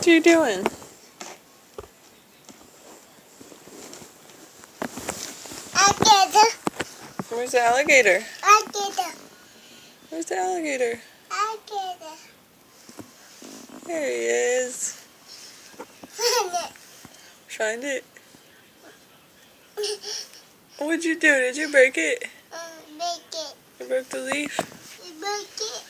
What are you doing? Alligator. Where's the alligator? Alligator. Where's the alligator? Alligator. There he is. Find Find it. it. What'd you do? Did you break it? Make it. You broke the leaf? Make it.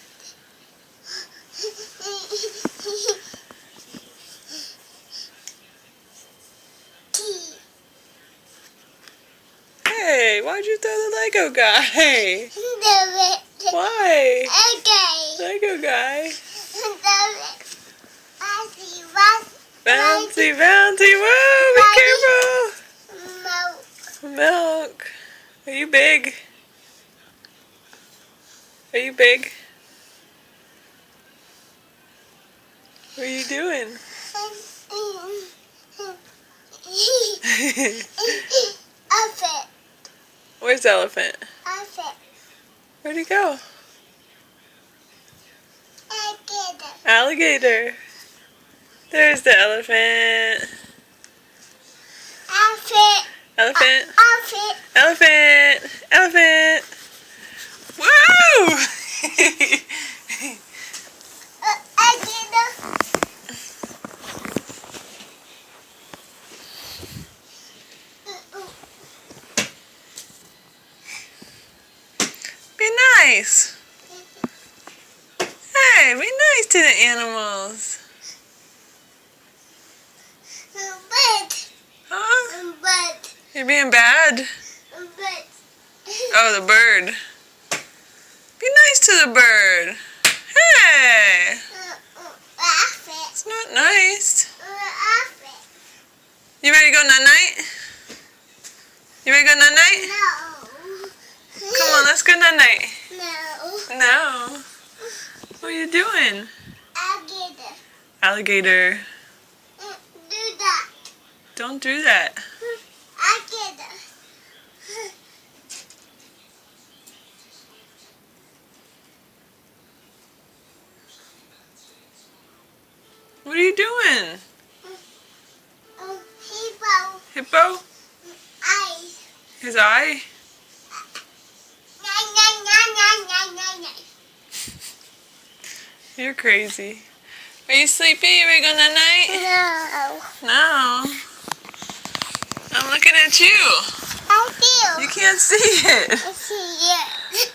Hey, why'd you throw the Lego guy? Why? Okay. Lego guy. Bouncy, Bouncy, bouncy. Whoa, be careful. Milk. Milk. Are you big? Are you big? What are you doing? Elephant. Where's the elephant? Elephant. Where'd he go? Alligator. Alligator. There's the elephant. Elephant. Elephant. Elephant. Elephant. Elephant. Woo! Alligator. Be nice. Hey, be nice to the animals. Bird. Huh? Bird. You're being bad? Bird. Oh, the bird. Be nice to the bird. Hey! Elephant. It's not nice. Elephant. You ready to go night-night? You ready to go night-night? No. Come on, let's go night-night. No. No. What are you doing? Alligator. Alligator. Do that. Don't do that. Alligator. What are you doing? Hippo. Hippo? Eyes. His eye? You're crazy. Are you sleepy? You ready to go night-night? No. No. I'm looking at you. I do. You can't see it. I see it.